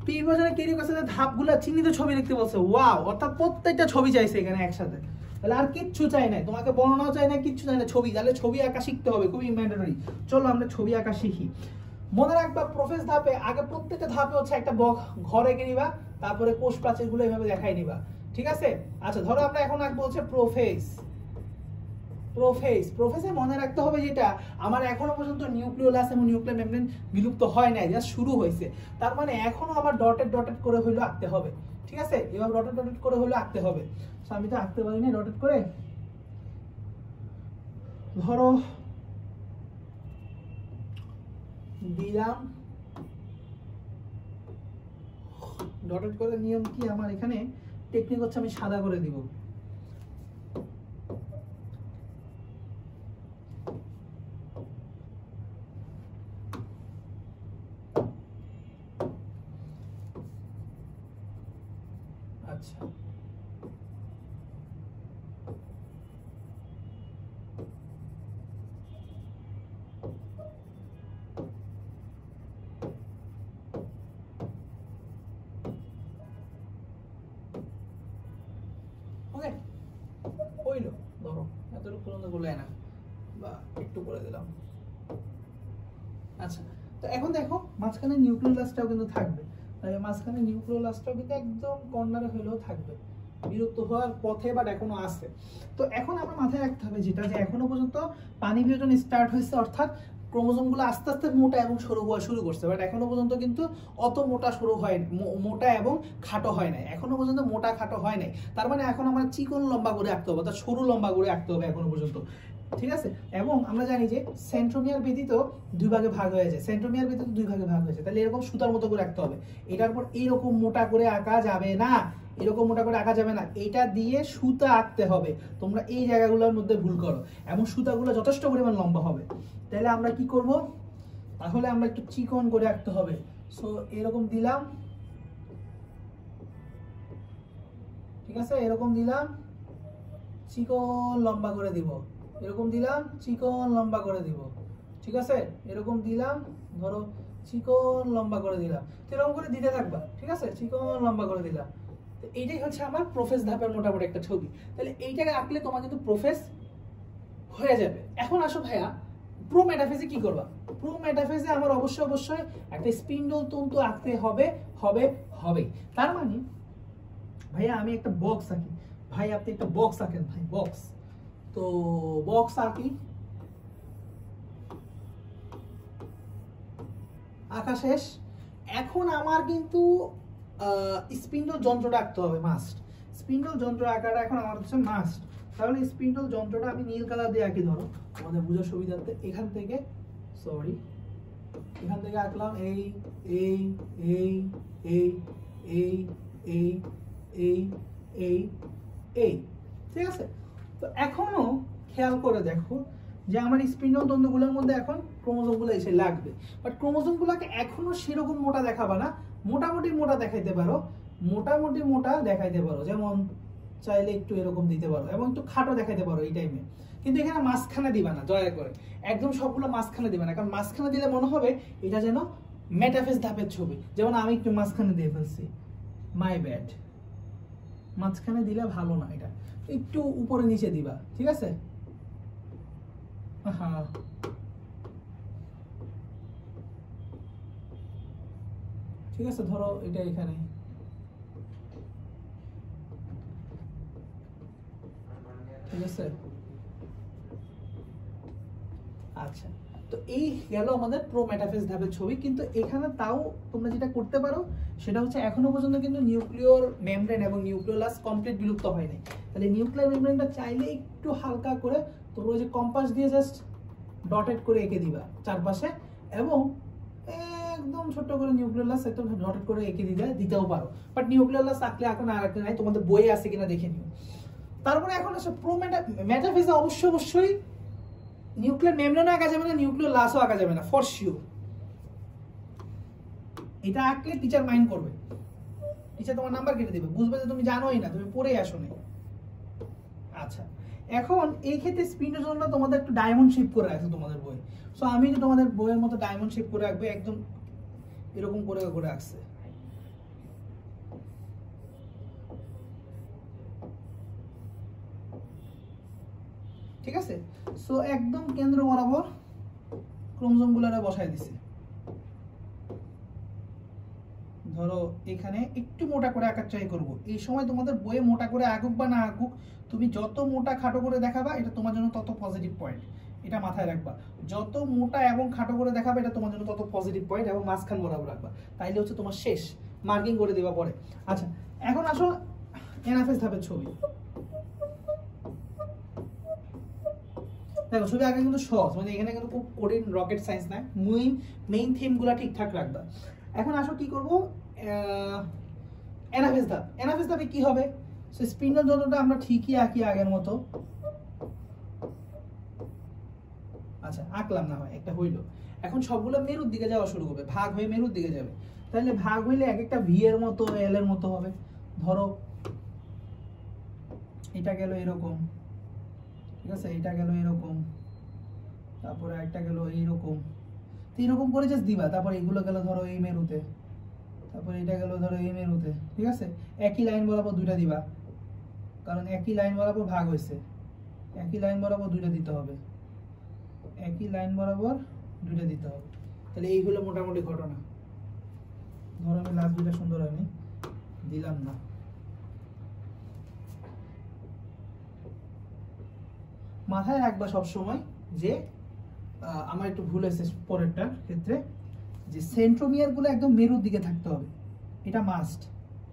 পি বিভাজনে কি রিকোয়েস্ট আছে, ধাপগুলো চিহ্নিত ছবি লিখতে বলছে। ওয়াও, অর্থাৎ প্রত্যেকটা ছবি চাইছে এখানে একসাথে। তাহলে আর কিচ্ছু চাই না, তোমাকে বর্ণনাও চাই না, কিচ্ছু চাই না, ছবি। তাহলে ছবি আঁকা শিখতে হবে, খুবই ম্যান্ডেটরি। চলো আমরা ছবি আঁকা শিখি। মনে রাখবা প্রোফেস ধাপে আগে প্রত্যেকটা ধাপে হচ্ছে একটা ঘর এঁকে নিবা, তারপরে কোষ প্রাচীরগুলো এভাবে দেখাই নিবা, ঠিক আছে? আচ্ছা, ধরো আমরা এখন আঁকবো হচ্ছে প্রোফেসে মনে রাখতে হবে যেটা আমার এখনো পর্যন্ত নিউক্লিওলাস এবং নিউক্লিয়ার মেমব্রেন বিলুপ্ত হয় নাই, যা শুরু হয়েছে। তার মানে এখনো আমার ডটেড করে হইলো আঁকতে হবে, ঠিক আছে? এবার ডটেড করে হইলো আঁকতে হবে। আমি তো আঁকতে পারি না ডটেড করে। ধরো দিলাম ডটেড করে, নিয়ম কি আমার এখানে টেকনিক হচ্ছে আমি সাদা করে দিব। আচ্ছা, ওকে হইলো, ধরো এতটুকু পর্যন্ত বলে না বা একটু করে দিলাম। আচ্ছা, তো এখন দেখো মাঝখানে নিউক্লিওলাসটাও কিন্তু থাকবে, তাই মাঝখানে নিউক্লিওলাসটাও কিন্তু একদম কর্নারে হলেও থাকবে, বিলুপ্ত হওয়ার পথে বাট এখনো আছে। তো এখন আমরা মাথায় রাখতে হবে যেটা, যে এখনো পর্যন্ত পানি বিভাজন স্টার্ট হয়েছে, অর্থাৎ ক্রোমোজোমগুলো আস্তে আস্তে মোটা এবং সরু হওয়া শুরু করছে, বাট এখনো পর্যন্ত কিন্তু অত মোটা সরু হয়, মোটা এবং খাটো হয় নাই, এখনো পর্যন্ত মোটা খাটো হয় নাই। তার মানে এখন আমরা চিকন লম্বা করে আঁকতে হবে, অর্থাৎ সরু লম্বা করে আঁকতে হবে এখনো পর্যন্ত, ঠিক আছে? এবং আমরা জানি যে সেন্ট্রোমিয়ার ব্যতীত দুই ভাগে ভাগ হয়ে যায়, সেন্ট্রোমিয়ার ব্যতীত দুই ভাগে ভাগ হয়েছে, তাহলে এরকম সুতার মতো করে আঁকতে হবে। এটার পর এইরকম মোটা করে আঁকা যাবে না, এরকম মোটা করে আঁকা যাবে না, এটা দিয়ে সুতা আঁকতে হবে। তোমরা এই জায়গাগুলোর মধ্যে ভুল করো, এবং সুতাগুলো যথেষ্ট পরিমাণ লম্বা হবে। তাহলে আমরা কি করব, তাহলে আমরা একটু চিকন করে আঁকতে হবে। সো এরকম দিলাম, ঠিক আছে? এরকম দিলাম, চিকন লম্বা করে দিব, এরকম দিলাম, চিকন লম্বা করে দিব, ঠিক আছে? এরকম দিলাম, ধরো চিকন লম্বা করে দিলাম, এরকম করে দিতে থাকবা, ঠিক আছে? চিকন লম্বা করে দিলাম। তো এইটাই হচ্ছে আমার প্রোফেস ধাপের মোটামুটি একটা ছবি। তাহলে এইটাকে আঁকলে তোমার কিন্তু প্রোফেস হয়ে যাবে। এখন আসো ভাইয়া, প্রো মেটাফেজে কি করবা? প্রো মেটাফেজে আমার অবশ্যই একটা স্পিন্ডল তন্তু আঁকতে হবে। তার মানে ভাইয়া আমি একটা বক্স আঁকি, ভাই আপনি একটা বক্স আঁকেন ভাই, বক্স। তো বক্স আঁকি, আঁকা শেষ। এখন আমার কিন্তু স্পিন্ডল যন্ত্রটা আঁকতে হবে, মাস্ট। স্পিন্ডল যন্ত্র আঁকাটা এখন আমার হচ্ছে মাস্ট। তাহলে স্পিন্ডল যন্ত্রটা আমি নীল কালার দিয়ে আঁকি, ধরো আমাদের বোঝার সুবিধার্থে। এখান থেকে সরি, এখান থেকে আঁকলাম এই এই এই এই এই এই এই এই এই, ঠিক আছে। তো এখনো খেয়াল করে দেখো যে আমার স্পিন্ডল তন্তুগুলোর মধ্যে এখন ক্রোমোজোমগুলো এসে লাগবে, বাট ক্রোমোজোমগুলোকে এখনো সেরকম মোটা দেখাবা না, মোটামুটি মোটা দেখাইতে পারো, মোটামুটি মোটা দেখাইতে পারো। যেমন চাইলে একটু এরকম দিতে পারো এবং একটু খাটো দেখাইতে পারো এই টাইমে। কিন্তু এখানে মাঝখানে দিবা না, দয়া করে একদম সবগুলো মাঝখানে দিবা না, কারণ মাঝখানে দিলে মনে হবে এটা যেন মেটাফেজ ধাপের ছবি। যেমন আমি একটু মাঝখানে দিয়ে ফেলছি, মাই ব্যাড। মাঝখানে দিলে ভালো না, এটা একটু উপরে নিচে দিবা, ঠিক আছে। হ্যাঁ, ঠিক আছে, ধরো এটা এখানে, ঠিক আছে। আচ্ছা, তো এই গেল আমাদের প্রো মেটাফেজ ধাপের ছবি। কিন্তু এখানে তাও তোমরা যেটা করতে পারো সেটা হচ্ছে এখনো পর্যন্ত কিন্তু নিউক্লিয়র মেমব্রেন এবং নিউক্লিওলাস কমপ্লিট বিলুপ্ত হয়নি। তাহলে নিউক্লিয়ার মেমব্রেনটা চাইলে একটু হালকা করে তোমরা ওই যে কম্পাস দিয়ে জাস্ট ডটেড করে এঁকে দিবা চারপাশে, এবং একদম ছোট্ট করে নিউক্লিওলাস একদম ডটেড করে এঁকে দিতেও পারো। বাট নিউক্লিওলাস আঁকলে এখন আর একটা নাই, তোমাদের বইয়ে আছে কিনা দেখে নিও। তারপরে এখন আছে প্রো মেটাফেজে অবশ্যই নিউক্লিয়ার মেমব্রেনও আঁকা যাবে না, নিউক্লিয়ার লাসও আঁকা যাবে না, ফর শিওর। এটা আঁকলে টিচার মাইন্ড করবে, টিচার তোমার নাম্বার কেটে দেবে, বুঝবে যে তুমি জানোই না, তুমি পড়ে আসো না। আচ্ছা, এখন এই ক্ষেত্রে স্পিনের জন্য তোমাদের একটু ডায়মন্ড শেপ করে রাখছে তোমাদের বই। সো আমি যে তোমাদের বইয়ের মতো ডায়মন্ড শেপ করে রাখবে, একদম এরকম করে করে রাখছে, ঠিক আছে। সো একদম কেন্দ্র বরাবর ক্রোমোজোমগুলোরে বসায় দিছি। ধরো এখানে একটু মোটা করে আঁকার ট্রাই করবো। এই সময় তোমাদের বইয়ে মোটা করে আঁকুক বা না আঁকুক, তুমি যত মোটা খাটো করে দেখাবা এটা তোমার জন্য তত পজিটিভ পয়েন্ট, এটা মাথায় রাখবা। যত মোটা এবং খাটো করে দেখাবে এটা তোমার জন্য তত পজিটিভ পয়েন্ট, এবং মাঝখান বরাবর রাখবা, তাইলে হচ্ছে তোমার শেষ, মার্কিং করে দেবা পরে। আচ্ছা, এখন আসো এনাফেজ ধাপের ছবি। দেখো ছবি আগে কিন্তু সহজ, মানে এখানে কিন্তু খুব কঠিন রকেট সায়েন্স না, মেইন থিমগুলো ঠিকঠাক রাখবা। এখন আসো কি করবো, এনাফেজ ধাপ। এনাফেজ ধাপে কি হবে, সো স্পিন্ডল যন্ত্রটা আমরা ঠিকই আঁকি আগের মতো। আচ্ছা, আঁকলাম না হয় একটা হইলো। এখন সবগুলো মেরুর দিকে যাওয়া শুরু করবে, ভাগ হয়ে মেরুর দিকে যাবে। তাহলে ভাগ হইলে এক একটা ভি এর মতো, এল এর মতো হবে। ধরো এটা গেল এরকম, ঠিক আছে, এটা গেল এরকম, তারপরে একটা গেল এইরকম। তো এরকম করে জাস্ট দিবা। তারপরে এগুলো গেল ধরো এই মেরুতে, তারপরে এটা গেল ধরো এই মেরুতে, ঠিক আছে। একই লাইন বরাবর দুইটা দিবা, কারণ একই লাইন বরাবর ভাগ হয়েছে, একই লাইন বরাবর দুইটা দিতে হবে, একই লাইন বরাবর দুইটা দিতে হবে। তাহলে এই হলো মোটামুটি ঘটনা। ধরো আমি লাস্ট দুইটা সুন্দর হয়নি, দিলাম না। মাথায় রাখবা সবসময় যে আমার একটু ভুল হয়েছে পরেরটার ক্ষেত্রে, যে সেন্ট্রোমিয়ারগুলো একদম মেরুর দিকে থাকতে হবে, এটা মাস্ট।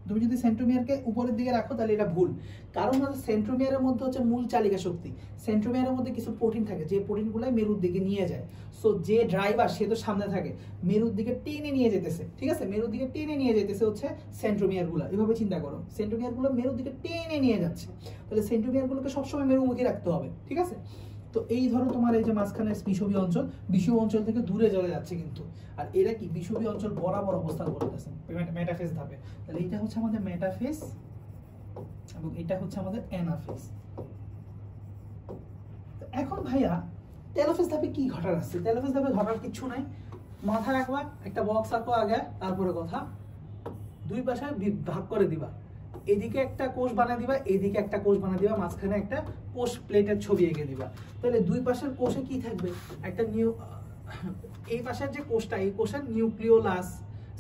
তুমি যদি সেন্ট্রোমিয়ারকে উপরের দিকে রাখো তাহলে এটা ভুল, কারণ হচ্ছে সেন্ট্রোমিয়ারের মধ্যে হচ্ছে মূল চালিকা শক্তি। সেন্ট্রোমিয়ারের মধ্যে কিছু প্রোটিন থাকে, যে প্রোটিনগুলাই মেরুর দিকে নিয়ে যায়। সো যে ড্রাইভার সে তো সামনে থাকে, মেরুর দিকে টেনে নিয়ে যেতেছে, ঠিক আছে, মেরুর দিকে টেনে নিয়ে যেতেছে হচ্ছে সেন্ট্রোমিয়ারগুলো। এভাবে চিন্তা করো, সেন্ট্রোমিয়ারগুলো মেরুর দিকে টেনে নিয়ে যাচ্ছে, তাহলে সেন্ট্রোমিয়ারগুলোকে সবসময় মেরুমুখী রাখতে হবে, ঠিক আছে। তো এই ধরো তোমার এই যে মাঝখানে বিষুবীয় অঞ্চল, বিষুবীয় অঞ্চল থেকে দূরে চলে যাচ্ছে কিন্তু, আর এরা কি বিষুবীয় অঞ্চল বরাবর অবস্থান করতেছে মেটাফেজ ধাপে। তাহলে এটা হচ্ছে আমাদের মেটাফেজ এবং এটা হচ্ছে আমাদের অ্যানাফেজ। এখন ভাইয়া টেলোফেজ ধাপে কি ঘটার আছে? টেলোফেজ ধাপে ঘটার কিছু নাই, মাথা রাখবা, একটা বক্স আঁকো আগে, তারপরে কথা। দুই পাশে ভাগ করে দিবা, এদিকে একটা কোষ বানিয়ে দিবা, এদিকে একটা কোষ বানিয়ে দিবা, মাঝখানে একটা কোষ প্লেটের ছবি এঁকে দিবা। তাহলে দুই পাশের কোষে কি থাকবে, একটা এই পাশের যে কোষটা, এই কোষের নিউক্লিওলাস,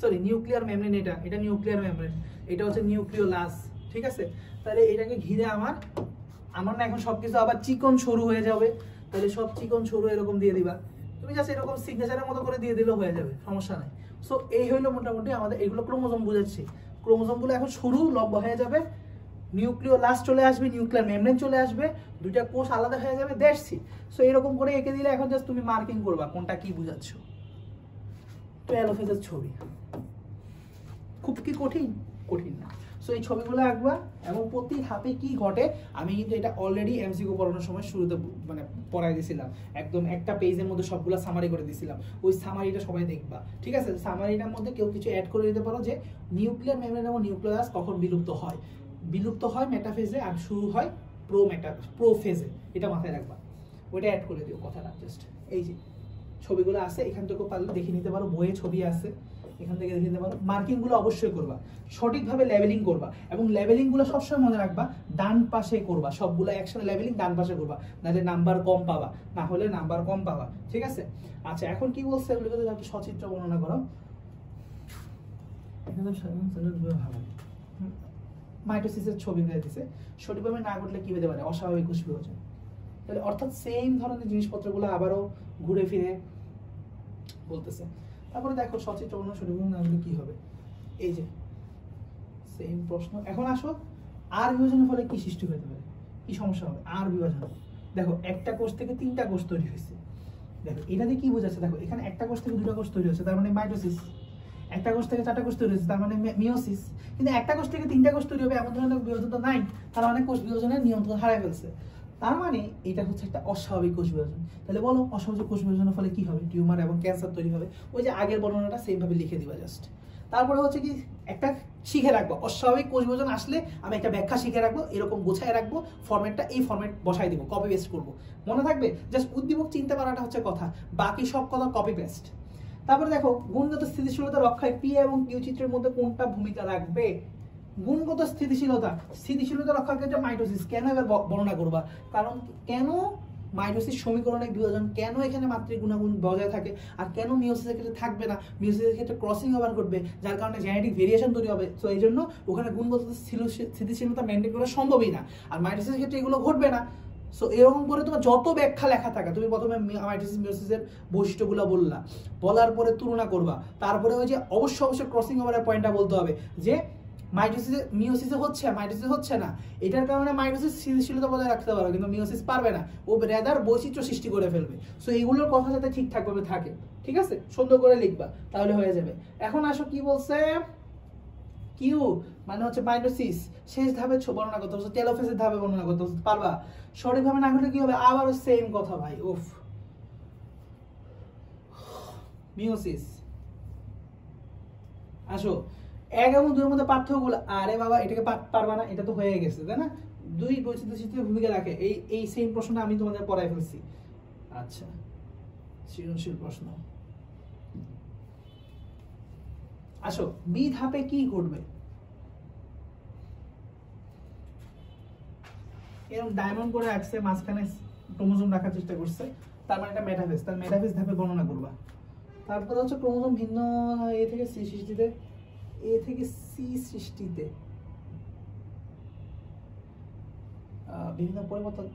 সরি নিউক্লিয়ার মেমব্রেন, এটা নিউক্লিয়ার মেমব্রেন, এটা হচ্ছে নিউক্লিওলাস, ঠিক আছে। তাহলে এটাকে ঘিরে আমার না এখন সবকিছু আবার চিকন সরু হয়ে যাবে, তাহলে সব চিকন সরু এরকম দিয়ে দিবা, তুমি জাস্ট এরকম সিগনেচারের মতো করে দিয়ে দিলেও হয়ে যাবে, সমস্যা নাই। সো এই হইলো মোটামুটি আমাদের এগুলো ক্রোমোজোম বুঝাচ্ছি। ক্রোমোজোমগুলো এখন সরু লম্বা হয়ে যাবে, নিউক্লিওলাস চলে আসবে, নিউক্লিয়ার মেমব্রেন চলে আসবে, দুইটা কোষ আলাদা হয়ে যাবে, দ্যাটস ইট। সো এরকম করে এঁকে দিলে এখন জাস্ট তুমি মার্কিং করবা কোনটা কি বুঝাচ্ছ। তো অ্যালোফেজের ছবি খুব কি কঠিন? কঠিন না। সো এই ছবিগুলো আঁকবা এবং প্রতি ধাপে কি ঘটে আমি কিন্তু এটা অলরেডি এমসিকিউ পড়ানোর সময় শুরুতে মানে পড়াই দিয়েছিলাম, একদম একটা পেজের মধ্যে সবগুলো সামারি করে দিয়েছিলাম, ওই সামারিটা সবাই দেখবা, ঠিক আছে? সামারিটার মধ্যে কেউ কিছু অ্যাড করে দিতে পারো যে নিউক্লিয়ার মেমব্রেন এবং নিউক্লিয়াস কখন বিলুপ্ত হয়। বিলুপ্ত হয় মেটাফেজে আর শুরু হয় প্রোফেজে, এটা মাথায় রাখবা, ওইটা অ্যাড করে দিও কথাটা। জাস্ট এই যে ছবিগুলো আছে এখান থেকে পারলে দেখে নিতে পারো, বইয়ে ছবি আছে এখান থেকে দেখে নিতে পারো। মার্কিংগুলো অবশ্যই করবা, সঠিকভাবে লেভেলিং করবা এবং লেভেলিংগুলো সবসময় মনে রাখবা ডান পাশে করবা, সবগুলো একসাথে লেভেলিং ডান পাশে করবা, নাহলে নাম্বার কম পাবা, না হলে নাম্বার কম পাবা, ঠিক আছে? আচ্ছা এখন কি বলছে এগুলোকে একটু সচিত্র বর্ণনা করো। এখানে ভালো মাইটোসিসের ছবি দিয়ে দিছে, সঠিকভাবে না ঘটলে কি হতে পারে? অস্বাভাবিক কোষ বিভাজন। তাহলে অর্থাৎ সেম ধরনের জিনিসপত্রগুলো আবারও ঘুরে ফিরে বলতেছে। তারপরে দেখো সচিত্র বর্ণনা সঠিকভাবে না ঘটলে কি হবে, এই যে সেম প্রশ্ন। এখন আসো আর বিভাজনের ফলে কি সৃষ্টি হতে পারে, কি সমস্যা হবে? আর বিভাজন, দেখো একটা কোষ থেকে তিনটা কোষ তৈরি হয়েছে, দেখো এটা দিয়ে কি বোঝাচ্ছে? দেখো এখানে একটা কোষ থেকে দুটো কোষ তৈরি হচ্ছে, তার মানে মাইটোসিস। একটা কোষ থেকে চারটা কোষ তৈরি হচ্ছে, তার মানে মিওসিস। কিন্তু একটা কোষ থেকে তিনটা কোষ তৈরি হবে এমন ধরনের বিভাজন তো নাই, তার মানে কোষ বিভাজনের নিয়ন্ত্রণ হারিয়ে ফেলছে, তার মানে এটা হচ্ছে একটা অস্বাভাবিক কোষ বিভাজন। তাহলে বলো অস্বাভাবিক কোষ বিভাজনের ফলে কি হবে? টিউমার এবং ক্যান্সার তৈরি হবে। ওই যে আগের বর্ণনাটা সেম ভাবে লিখে দিবা জাস্ট। তারপরে হচ্ছে কি একটা শিখে রাখবো, অস্বাভাবিক কোষ বিভাজন আসলে আমি একটা ব্যাখ্যা শিখে রাখবো, এরকম গোছায় রাখবো, ফরম্যাটটা এই ফরম্যাট বসাই দিব, কপি পেস্ট করবো, মনে থাকবে? জাস্ট উদ্দীপক চিনতে পারাটা হচ্ছে কথা, বাকি সব কথা কপি পেস্ট। তারপরে দেখো গুণগত স্থিতিশীলতা রক্ষায় পি এবং কিউ চিত্রের মধ্যে কোনটা ভূমিকা রাখবে? গুণগত স্থিতিশীলতা রক্ষার ক্ষেত্রে মাইটোসিস কেন এবার বর্ণনা করবা, কারণ কেন মাইটোসিস সমীকরণের বিভাজন, কেন এখানে মাত্রিক গুণাগুণ বজায় থাকে, আর কেন মিওসিসের ক্ষেত্রে থাকবে না, মিওসিসের ক্ষেত্রে ক্রসিং ওভার ঘটবে, যার কারণে জেনেটিক ভেরিয়েশন তৈরি হবে। তো এই জন্য ওখানে গুণগত স্থিতিশীলতা মেনটেন করা সম্ভবই না, আর মাইটোসিসের ক্ষেত্রে এগুলো ঘটবে না। সো এরকম করে তোমার যত ব্যাখ্যা লেখা থাকে, তুমি প্রথমে মাইটোসিস মিওসিসের বৈশিষ্ট্যগুলো বলার পরে তুলনা করবা, তারপরে ওই যে অবশ্যই ক্রসিং ওভারের পয়েন্টটা বলতে হবে যে মিওসিসে হচ্ছে, মাইটোসিসে হচ্ছে না, এটার কারণে মাইটোসিস স্থিতিশীলতা বজায় রাখতে পারবে কিন্তু মিওসিস পারবে না, ও রেদার বৈচিত্র্য সৃষ্টি করে ফেলবে। সো এইগুলোর কথা যাতে ঠিকঠাকভাবে থাকে, ঠিক আছে? সুন্দর করে লিখবা, তাহলে হয়ে যাবে। এখন আসো কি বলছে, কিউ মানে হচ্ছে মাইটোসিস শেষ ধাপে বর্ণনা করতে হবে, টেলোফেজের ধাপে বর্ণনা করতে পারবা, সঠিকভাবে না করলে কি হবে? আবারও সেম কথা ভাই, উফ। মিওসিস আসো 1 এবং 2 এর মধ্যে পার্থক্যগুলো, আরে বাবা এটাকে পারবা না, এটা তো হয়ে গেছে তাই না? দুই বৈচিত্র্য সৃষ্টির ভূমিকা রাখে, এই সেম প্রশ্নটা আমি তোমাদের পড়াই ফেলছি। আচ্ছা সৃজনশীল প্রশ্ন আসো, বি ধাপে কি ঘটবে? এরকম ডায়মন্ড করে রাখছে, মাঝখানে ক্রোমোজোম রাখার চেষ্টা করছে, তার মানে এটা মেটাফেজ, তার মেটাফেজ ধাপে গণনা করবা। তারপরে হচ্ছে ক্রোমোজোম ভিন্ন এ থেকে সি সৃষ্টিতে, এ থেকে সি সৃষ্টিতে বিভিন্ন পরিবর্তন,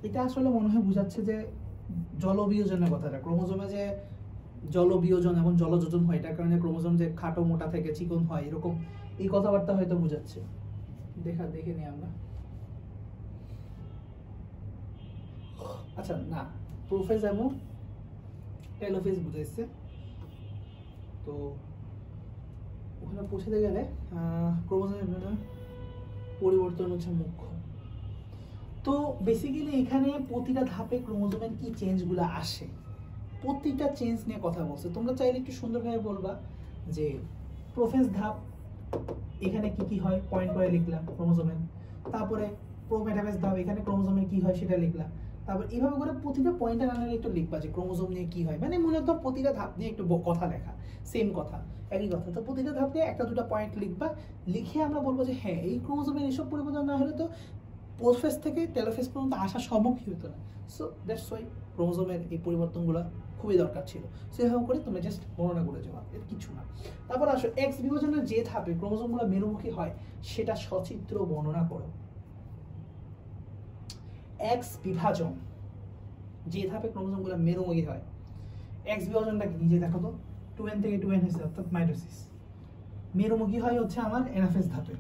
এটা আসলে মনে হয় বোঝাচ্ছে যে জলবিয়োজনের কথাটা, ক্রোমোজোমে যে জলবিয়োজন এবং জলযোজন হয়, এটার কারণে ক্রোমোজোম যে খাটো মোটা থেকে চিকন হয়, এরকম এই কথাবার্তা হয়তো বোঝাচ্ছে। দেখে নিই আমরা। আচ্ছা না, প্রোফেজ এবং টেলোফেজ বুঝাইছে, তো ওখানে পৌঁছাতে গেলে ক্রোমোজোমের পরিবর্তন হচ্ছে মুখ্য। তো বেসিক্যালি এখানে প্রতিটা ধাপে ক্রোমোজোমের কি চেঞ্জগুলো আসে, প্রতিটা চেঞ্জ নিয়ে কথা বলছে। তোমরা চাইলে একটু সুন্দরভাবে বলবা যে প্রোফেজ ধাপ এখানে কি কি হয়, পয়েন্ট করে লিখলাম ক্রোমোজোমের। তারপরে প্রোমেটাফেজ ধাপ এখানে ক্রোমোজোমের কি হয় সেটা লিখলাম। তারপর এইভাবে করে প্রতিটা পয়েন্টের আন্ডারে একটু লিখবা যে ক্রোমোজোম নিয়ে কি হয়, মানে মূলত প্রতিটা ধাপ নিয়ে একটু কথা লেখা, সেম কথা একই কথা। তো প্রতিটা ধাপ নিয়ে একটা দুটা পয়েন্ট লিখবা, লিখে আমরা বলবো যে হ্যাঁ এই ক্রোমোজোমের এসব পরিবর্তন না হলে তো পোস্টফেজ থেকে টেলোফেজ পর্যন্ত আসা সম্ভবই হতো না। সো দ্যাটস ওয়াই ক্রোমোজোমের এই পরিবর্তনগুলো খুবই দরকার ছিল। সেভাবে করে তুমি জাস্ট বর্ণনা করে যাওয়া, এর কিছু না। তারপর আসো এক্স বিভাজনের যে ধাপে ক্রোমোজোমগুলো মেরুমুখী হয় সেটা সচিত্র বর্ণনা করো। এক্স বিভাজন যে ধাপে ক্রোমোজোমগুলো মেরুমুখী হয়, এক্স বিভাজনটা কি নিজে দেখো তো, 2n থেকে 2n হয়েছে অর্থাৎ মাইটোসিস। মেরুমুখী হয় হচ্ছে আমার এনাফেজ ধাপে,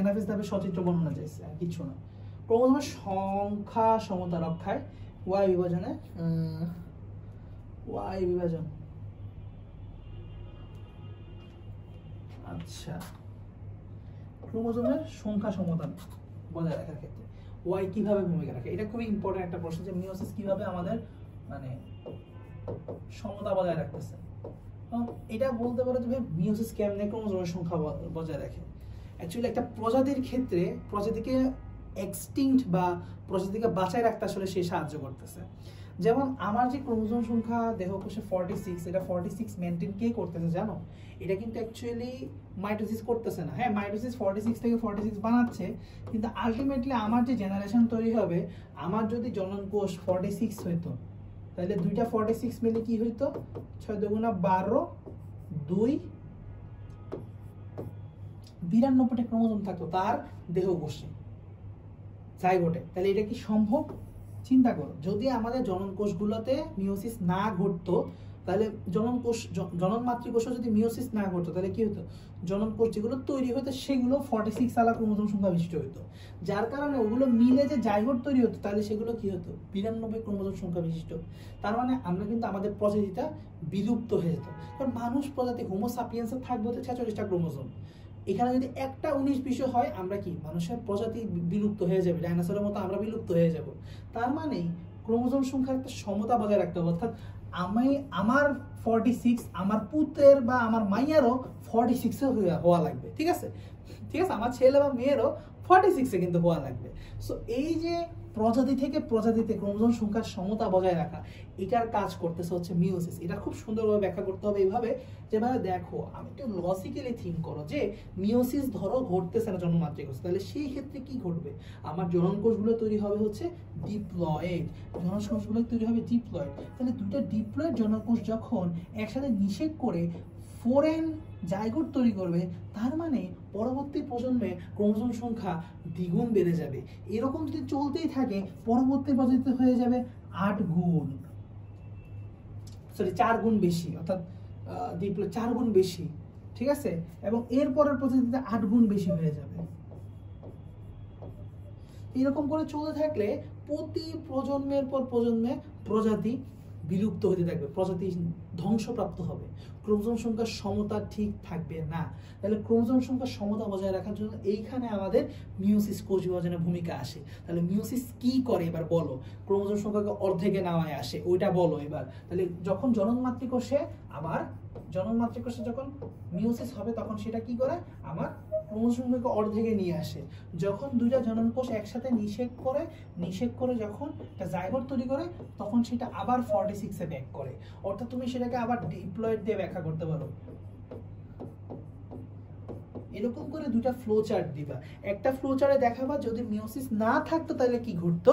এনাফেজ ধাপে সচিত্র বর্ণনা চাইছে, আর কিছু না। ক্রোমোজোমের সংখ্যা সমতা রক্ষায় ওয়াই বিভাজনে ওয়াই বিভাজন, আচ্ছা ক্রোমোজোমের সংখ্যা সমতা বজায় রাখার ক্ষেত্রে ওয়াই কিভাবে ভূমিকা রাখে, এটা খুবই ইম্পর্টেন্ট একটা প্রশ্ন যে মিওসিস কিভাবে আমাদের মানে সমতা বজায় রাখতেছে। এটা বলতে পারো যে মিওসিস কেমনে ক্রোমোজোমের সংখ্যা বজায় রাখে। অ্যাকচুয়ালি একটা প্রজাতির ক্ষেত্রে প্রজাতিকে এক্সটিংক্ট বা প্রজাতিকে বাঁচায় রাখতে আসলে সে সাহায্য করতেছে। যেমন আমার যে ক্রোমোজোম সংখ্যা দেহকোষে 46, এটা 46 মেনটেন কে করতেছে জানো? এটা কিন্তু অ্যাকচুয়ালি মাইটোসিস করতেছে না। হ্যাঁ মাইটোসিস 46 থেকে 46 বানাচ্ছে, কিন্তু আলটিমেটলি আমার যে জেনারেশন তৈরি হবে, আমার যদি জনন কোষ 46 হইতো তাহলে দুইটা 46 মিলে কি হইতো, 6 দুগুণা 12, 2 92টা ক্রোমোজোম থাকতো তার দেহকোষে জাইগোটে। তাহলে এটা কি সম্ভব? চিন্তা করো, যদি আমাদের জনন কোষগুলোতে মিওসিস না ঘটতো তাহলে জনন মাতৃকোষে যদি মিওসিস না ঘটতো তাহলে কি হতো, জনন কোষ যেগুলো তৈরি হতো সেগুলো 46 আলা ক্রোমোজোম সংখ্যা বিশিষ্ট হতো, যার কারণে ওগুলো মিলে যে জাইগোট তৈরি হতো তাহলে সেগুলো কি হতো, 92 ক্রোমোজোম সংখ্যা বিশিষ্ট। তার মানে আমরা কিন্তু আমাদের প্রজাতিটা বিলুপ্ত হয়ে যেত। কারণ মানুষ প্রজাতি হোমো সাপিয়েন্সের থাকবে হচ্ছে 46টা ক্রোমোজোম, এখানে যদি একটা 19-20 হয় আমরা কি মানুষের প্রজাতি বিলুপ্ত হয়ে যাবে, ডাইনোসরের মতো আমরা বিলুপ্ত হয়ে যাব। তার মানে ক্রোমোজোম সংখ্যার একটা সমতা বজায় রাখতে হবে, অর্থাৎ আমার 46 আমার পুত্রের বা আমার মাইয়ারও 46 হওয়া লাগবে, ঠিক আছে, ঠিক আছে, আমার ছেলে বা মেয়েরও 46 কিন্তু হওয়া লাগবে। সো এই যে প্রজাতি থেকে প্রজাতিতে ক্রোমোজোম সংখ্যার সমতা বজায় রাখা, এটার কাজ করতেছে হচ্ছে মিওসিস। এটা খুব সুন্দরভাবে ব্যাখ্যা করতে হবে এইভাবে, যেভাবে দেখো আমি একটু লজিক্যালি থিঙ্ক করো যে মিওসিস ধরো ঘটতেছে না জন্ম মাতৃকোষ, তাহলে সেই ক্ষেত্রে কি ঘটবে, আমার জনন কোষগুলো তৈরি হবে হচ্ছে ডিপ্লয়েড, জনন কোষগুলো তৈরি হবে ডিপ্লয়েড। তাহলে দুটো ডিপ্লয়েড জনন কোষ যখন একসাথে নিষেক করে ফরেন জাইগোট তৈরি করবে, তার মানে পরবর্তী প্রজন্মে ক্রোমোজোম সংখ্যা দ্বিগুণ বেড়ে যাবে। এরকম যদি চলতেই থাকে পরবর্তী প্রজাতিতে হয়ে যাবে 8 গুণ, সরি 4 গুণ বেশি, অর্থাৎ 4 গুণ বেশি, ঠিক আছে, এবং এর পরের প্রজাতিতে 8 গুণ বেশি হয়ে যাবে। এরকম করে চলতে থাকলে প্রতি প্রজন্মের পর প্রজন্মে প্রজাতি বিলুপ্ত হতে থাকবে, প্রজাতি ধ্বংসপ্রাপ্ত হবে, ক্রোমোজোম সংখ্যার সমতা ঠিক থাকবে না। তাহলে ক্রোমোজোম সংখ্যার সমতা বজায় রাখার জন্য এইখানে আমাদের মিওসিস কোষ বিভাজনের ভূমিকা আসে। তাহলে মিওসিস কি করে এবার বলো, ক্রোমোজোম সংখ্যাকে অর্ধেকে নামায় আসে, ওইটা বলো এবার। তাহলে যখন জনন মাতৃকোষে যখন মিওসিস হবে তখন সেটা কি করে, আমার ক্রোমোজোম সংখ্যাকে অর্ধেকে নিয়ে আসে। যখন দুইটা জনন কোষ একসাথে নিষেক করে যখন একটা জাইগোট তৈরি করে তখন সেটা আবার 46-এ ব্যাক করে, অর্থাৎ তুমি সেটাকে আবার ডিপ্লয়েড দিয়ে ব্যাখ্যা করতে পারো। এরকম করে দুটা ফ্লো চার্ট দিবা, একটা ফ্লো চার্টে দেখাবা যদি মিওসিস না থাকতো তাহলে কি ঘটতো,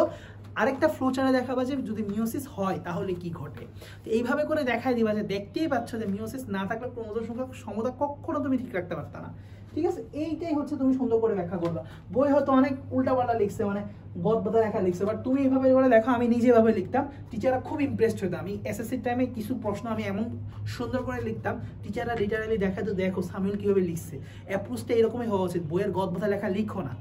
আরেকটা ফ্লো চার্টে দেখাবা যে যদি মিওসিস হয় তাহলে কি ঘটে। তো এইভাবে করে দেখাই দিবা যে দেখতেই পাচ্ছ যে মিওসিস না থাকলে ক্রোমোজোম সংখ্যা সমতা কখনো তুমি ঠিক রাখতে পারতা না, ঠিক আছে। এইটাই হচ্ছে তুমি সুন্দর করে ব্যাখ্যা করবা। বই হয়তো অনেক উল্টাপাল্টা লিখছে, মানে গদবাদা লেখা লিখছে, বাট তুমি এইভাবে করে দেখো, আমি নিজে এভাবে লিখতাম, টিচাররা খুব ইমপ্রেসড হতো। আমি এসএসসির টাইমে কিছু প্রশ্ন আমি এমন সুন্দর করে লিখতাম, টিচাররা লিটারালি দেখাতো দেখো সামিউল কিভাবে লিখছে, অ্যাপ্রোচটা এরকমই হওয়া উচিত, বইয়ের গদবাদা লেখা লিখো না।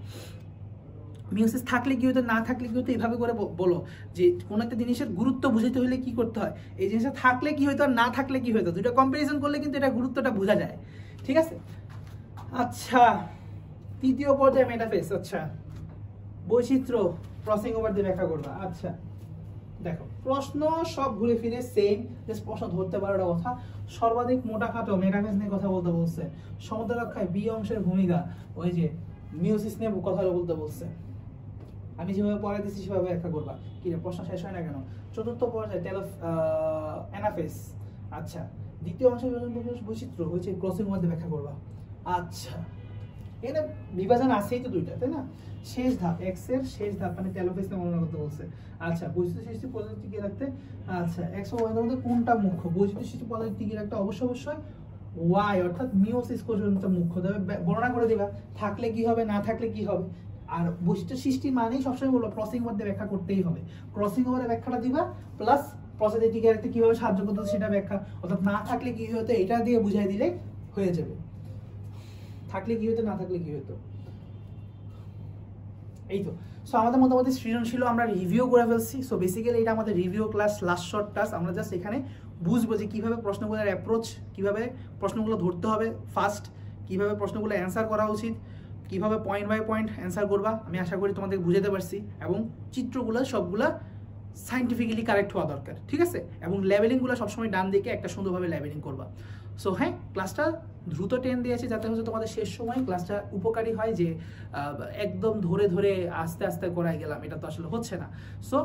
মিওসিস থাকলে কি হতো, না থাকলে কি হতো, এইভাবে করে বলো যে কোনো একটা জিনিসের গুরুত্ব বুঝাতে হলে কি করতে হয়, এই জিনিসটা থাকলে কি হতো আর না থাকলে কি হতো, দুটো কম্পারিজন করলে কিন্তু এটা গুরুত্বটা বোঝা যায়, ঠিক আছে। আচ্ছা তৃতীয় পর্যায়ে মেটাফেজ, আচ্ছা বৈচিত্র্য ক্রসিং ওভার দিয়ে ব্যাখ্যা করবা। আচ্ছা দেখো প্রশ্ন সব ঘুরে ফিরে সেম, জাস্ট প্রশ্ন ধরতে পারো কথা। সর্বাধিক মোটাখাটো মেটাফেজ নিয়ে কথা বলতে বলছে, সমতা রক্ষায় বি অংশের ভূমিকা, ওই যে মিওসিস নিয়ে কথা বলতে বলছে। আমি যেভাবে পড়াই দিচ্ছি সেভাবে ব্যাখ্যা করবা। কি রে প্রশ্ন শেষ হয় না কেন? চতুর্থ পর্যায়ে অ্যানাফেস। আচ্ছা, দ্বিতীয় অংশের বৈচিত্র্য হয়েছে ক্রসিং মধ্যে ব্যাখ্যা করবা। আচ্ছা, এখানে বিভাজন আছেই তো দুইটা, তাই না? শেষ ধাপ, এক্স এর শেষ ধাপ মানে টেলোফেজ গণনা করতে বলছে। আচ্ছা, বৈচিত্র্য সৃষ্টি পদ্ধতি টিকিয়ে রাখতে, আচ্ছা এক্স ও ওয়াই এর মধ্যে কোনটা মুখ্য? বৈচিত্র্য সৃষ্টি পদ্ধতি টিকিয়ে রাখতে অবশ্যই ওয়াই অর্থাৎ মিওসিস কোষটা মুখ্য। তবে গণনা করে দিবা, থাকলে কি হবে, না থাকলে কি হবে। আর বৈচিত্র্য সৃষ্টি মানেই সবসময় বলবো ক্রসিং মধ্যে ব্যাখ্যা করতেই হবে। ক্রসিং ওভারে ব্যাখ্যাটা দিবা, প্লাস প্রসেসে টিকিয়ে রাখতে কিভাবে সাহায্য করতে সেটা ব্যাখ্যা, অর্থাৎ না থাকলে কি হতো এটা দিয়ে বুঝাই দিলে হয়ে যাবে। থাকলে কি হতো, না থাকলে কি হতো, এই তো। সো আমাদের মোটামুটি সৃজনশীল আমরা রিভিউ করে ফেলছি। সো বেসিক্যালি এটা আমাদের review class, last short class. আমরা জাস্ট এখানে বুঝবো যে কীভাবে প্রশ্নগুলোর অ্যাপ্রোচ, কীভাবে প্রশ্নগুলো ধরতে হবে ফার্স্ট, কীভাবে প্রশ্নগুলো অ্যান্সার করা উচিত, কীভাবে পয়েন্ট বাই পয়েন্ট অ্যান্সার করবা। আমি আশা করি তোমাদের বুঝাতে পারছি। এবং চিত্রগুলো সবগুলা সাইন্টিফিক্যালি কারেক্ট হওয়া দরকার, ঠিক আছে? এবং লেভেলিংগুলো সবসময় ডান দিকে একটা সুন্দরভাবে লেভেলিং করবা। সো হ্যাঁ, ক্লাসটা দ্রুত টেন দিয়েছি যাতে হচ্ছে তোমাদের শেষ সময় ক্লাসটা উপকারী হয়, যে একদম ধরে ধরে আস্তে আস্তে করাই গেলাম, এটা তো আসলে হচ্ছে না। সো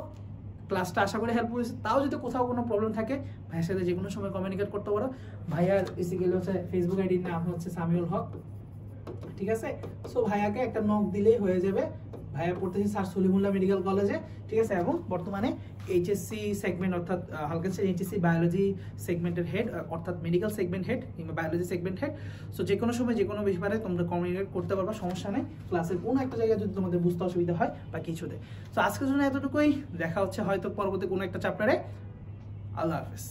ক্লাসটা আশা করি হেল্প করেছে। তাও যদি কোথাও কোনো প্রবলেম থাকে ভাইয়ের সাথে যে কোনো সময় কমিউনিকেট করতে পারো। ভাইয়ার বেসিক্যালি হচ্ছে ফেসবুক আইডির নাম হচ্ছে সামিউল হক, ঠিক আছে? সো ভাইয়াকে একটা নক দিলেই হয়ে যাবে। ভাইয়া পড়তেছি স্যার সলিমুল্লাহ মেডিকেল কলেজে, ঠিক আছে? এবং বর্তমানে এইচএসসি সেগমেন্ট অর্থাৎ হালকা এইচএসসি বায়োলজি সেগমেন্টের হেড, অর্থাৎ মেডিকেল সেগমেন্ট হেড কিংবা বায়োলজি সেগমেন্ট হেড। সো যে কোনো সময় যে কোনো বিষয়ে তোমরা কমিউনিকেট করতে পারবা, সমস্যা নেই। ক্লাসের কোনো একটা জায়গায় যদি তোমাদের বুঝতে অসুবিধা হয় বা কিছুতে। সো আজকের জন্য এতটুকুই, দেখা হচ্ছে হয়তো পরবর্তী কোনো একটা চ্যাপ্টারে। আল্লাহ হাফেজ।